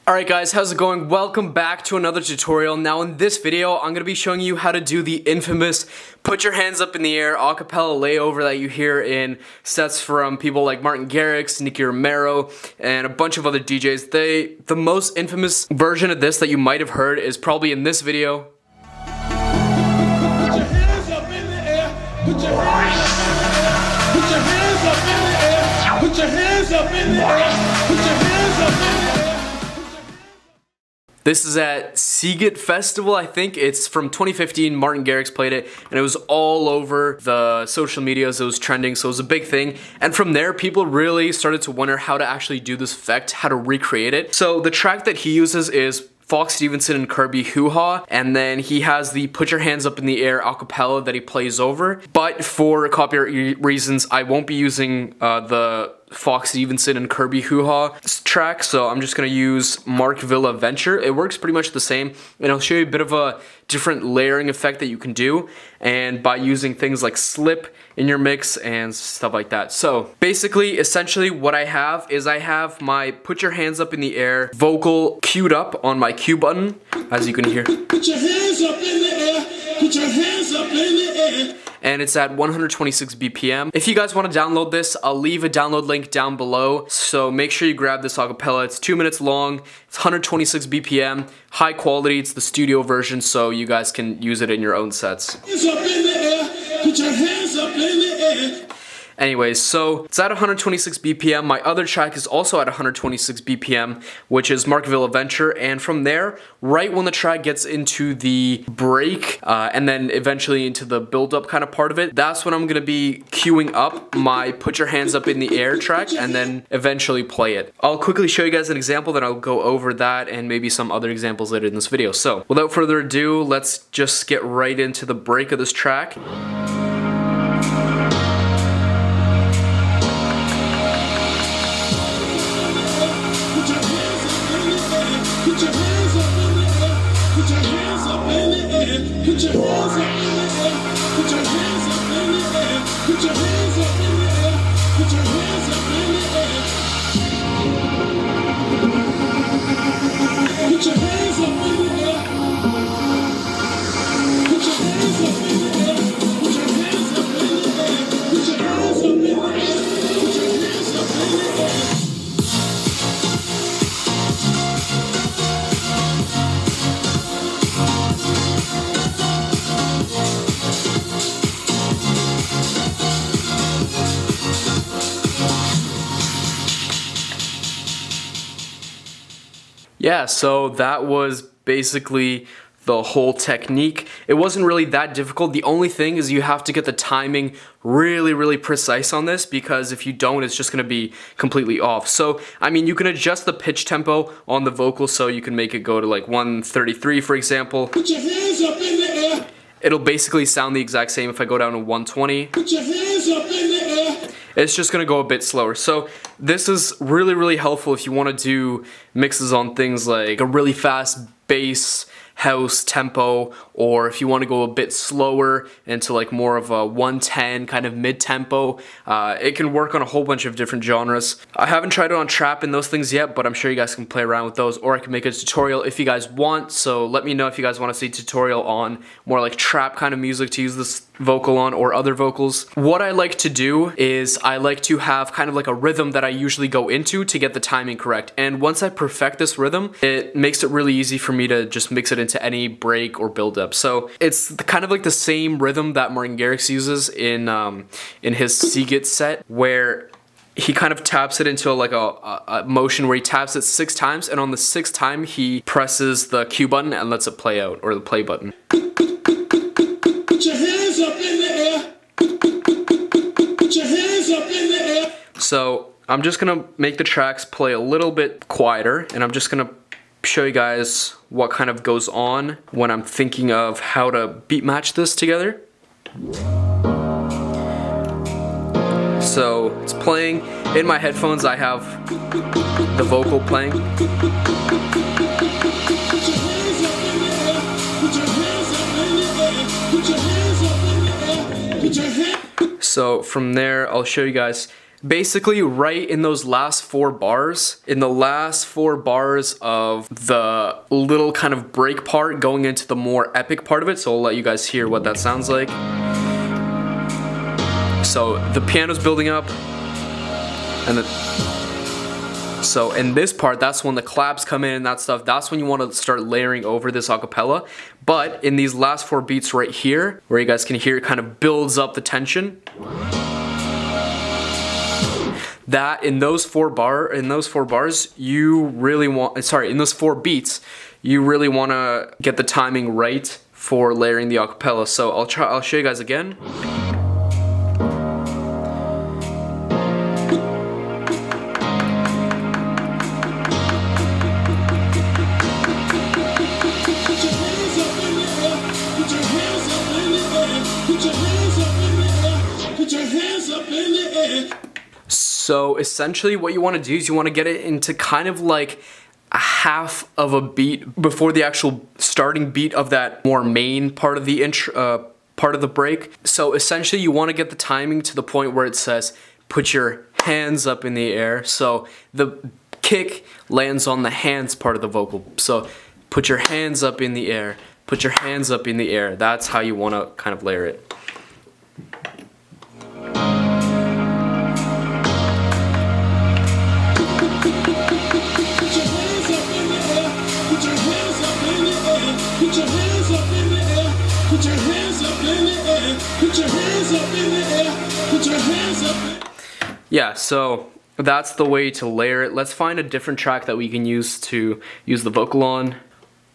Alright guys, how's it going? Welcome back to another tutorial. Now in this video, I'm going to be showing you how to do the infamous put your hands up in the air acapella layover that you hear in sets from people like Martin Garrix, Nicky Romero, and a bunch of other DJs. The most infamous version of this that you might have heard is probably in this video. Put your hands up in the air. Put your hands up in the air. Put your hands up in the air. Put your hands up in the air. This is at Sziget Festival, I think. It's from 2015. Martin Garrix played it, and it was all over the social medias. It was trending, so it was a big thing. And from there, people really started to wonder how to actually do this effect, how to recreate it. So the track that he uses is Fox Stevenson and Kirby Hoohah, and then he has the put your hands up in the air acapella that he plays over. But for copyright reasons, I won't be using the Fox Stevenson and Kirby Hoohah track, so I'm just gonna use Mark Villa Venture. It works pretty much the same, and I'll show you a bit of a different layering effect that you can do, and by using things like slip in your mix and stuff like that. So basically, essentially what I have is I have my put your hands up in the air vocal queued up on my cue button, as you can hear. Put your hands up in the air. Put your hands up in the air. And it's at 126 BPM. If you guys want to download this, I'll leave a download link down below. So make sure you grab this acapella. It's 2 minutes long. It's 126 BPM. High quality. It's the studio version, so you guys can use it in your own sets. Hands up in the air. Put your hands up in the air. Anyways, so it's at 126 BPM. My other track is also at 126 BPM, which is Mark Villa Venture. And from there, right when the track gets into the break, and then eventually into the build-up kind of part of it, that's when I'm going to be queuing up my put your hands up in the air track, and then eventually play it. I'll quickly show you guys an example, then I'll go over that and maybe some other examples later in this video. So, without further ado, let's just get right into the break of this track. Yeah, so that was basically the whole technique. It wasn't really that difficult. The only thing is you have to get the timing really precise on this, because if you don't, it's just going to be completely off. So, I mean, you can adjust the pitch tempo on the vocal, so you can make it go to like 133, for example. Put your hands up in the air. It'll basically sound the exact same if I go down to 120. Put your hands up in the air. It's just going to go a bit slower. So this is really helpful if you want to do mixes on things like a really fast bass, house tempo, or if you want to go a bit slower into like more of a 110 kind of mid-tempo. It can work on a whole bunch of different genres. I haven't tried it on trap and those things yet, but I'm sure you guys can play around with those, or I can make a tutorial if you guys want. So let me know if you guys want to see a tutorial on more like trap kind of music to use this vocal on, or other vocals. What I like to do is I like to have kind of like a rhythm that I usually go into to get the timing correct. And once I perfect this rhythm, it makes it really easy for me to just mix it into any break or build up. So it's kind of like the same rhythm that Martin Garrix uses in his Sziget set, where he kind of taps it into like a motion where he taps it 6 times, and on the 6th time he presses the cue button and lets it play out, or the play button. Put your hands up in the air. Put your hands up in the air. So I'm just gonna make the tracks play a little bit quieter, and I'm just gonna show you guys what kind of goes on when I'm thinking of how to beat match this together. So it's playing in my headphones. I have the vocal playing. So from there, I'll show you guys basically right in those last 4 bars, in the last 4 bars of the little kind of break part going into the more epic part of it. So I'll let you guys hear what that sounds like. So the piano's building up, and so in this part, that's when the claps come in and that stuff. That's when you want to start layering over this acapella. But in these last 4 beats right here, where you guys can hear it kind of builds up the tension. That in those 4 bars, you really want, sorry, in those 4 beats, you really want to get the timing right for layering the acapella. So I'll show you guys again. So essentially what you want to do is you want to get it into kind of like a half of a beat before the actual starting beat of that more main part of the intro, part of the break. So essentially you want to get the timing to the point where it says put your hands up in the air. So the kick lands on the hands part of the vocal. So put your hands up in the air. Put your hands up in the air. That's how you want to kind of layer it. Yeah, so that's the way to layer it. Let's find a different track that we can use to use the vocal on.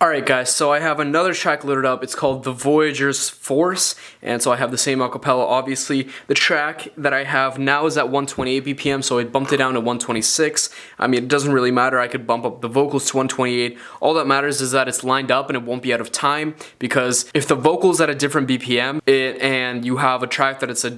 Alright guys, so I have another track loaded up. It's called The Voyager's Force, and so I have the same acapella obviously. The track that I have now is at 128 BPM, so I bumped it down to 126. I mean, it doesn't really matter. I could bump up the vocals to 128. All that matters is that it's lined up and it won't be out of time, because if the vocal's at a different BPM and you have a track that it's at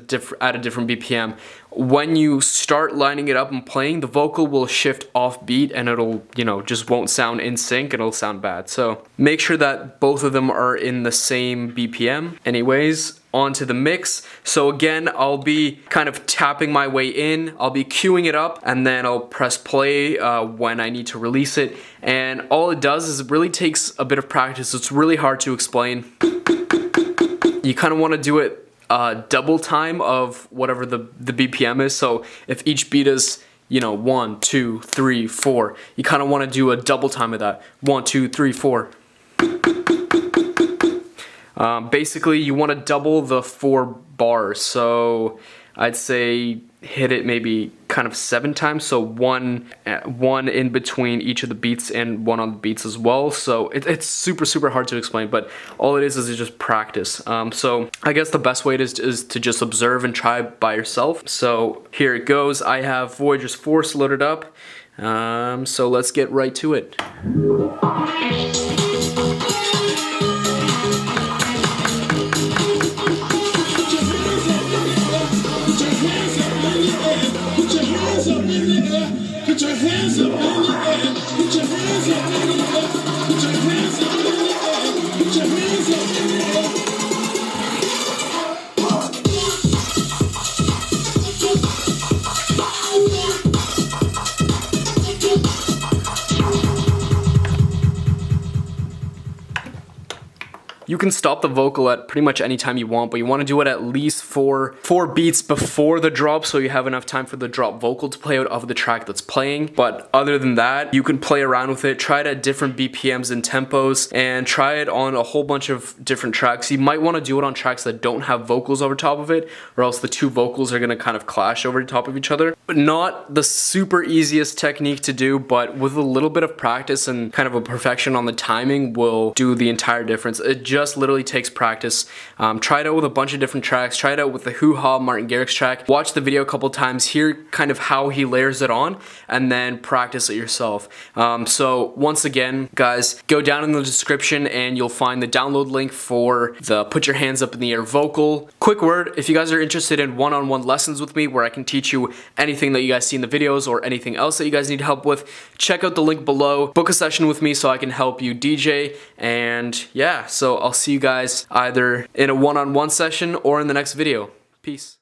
a different BPM, when you start lining it up and playing, the vocal will shift off beat and it'll, you know, just won't sound in sync and it'll sound bad. So make sure that both of them are in the same BPM. Anyways, onto the mix. So again, I'll be kind of tapping my way in, I'll be queuing it up, and then I'll press play when I need to release it. And all it does is it really takes a bit of practice. It's really hard to explain. You kind of want to do it double time of whatever the BPM is. So if each beat is, you know, 1, 2, 3, 4, you kind of want to do a double time of that. 1, 2, 3, 4. Basically, you want to double the 4 bars. So I'd say hit it maybe kind of 7 times, so one in between each of the beats and 1 on the beats as well. So it's super hard to explain, but all it is just practice. So I guess the best way is to just observe and try by yourself. So here it goes. I have Voyager's Force loaded up, so let's get right to it. You can stop the vocal at pretty much any time you want, but you want to do it at least four beats before the drop, so you have enough time for the drop vocal to play out of the track that's playing. But other than that, you can play around with it, try it at different BPMs and tempos, and try it on a whole bunch of different tracks. You might want to do it on tracks that don't have vocals over top of it, or else the 2 vocals are going to kind of clash over top of each other. But not the super easiest technique to do, but with a little bit of practice and kind of a perfection on the timing will do the entire difference. It just literally takes practice. Try it out with a bunch of different tracks. Try it out with the Hoohah Martin Garrix track. Watch the video a couple times, hear kind of how he layers it on, and then practice it yourself. So once again, guys, go down in the description and you'll find the download link for the Put Your Hands Up in the Air vocal. Quick word, if you guys are interested in one-on-one lessons with me where I can teach you anything that you guys see in the videos or anything else that you guys need help with, check out the link below. Book a session with me so I can help you DJ. And yeah, so I'll see you guys either in a one-on-one session or in the next video. Peace.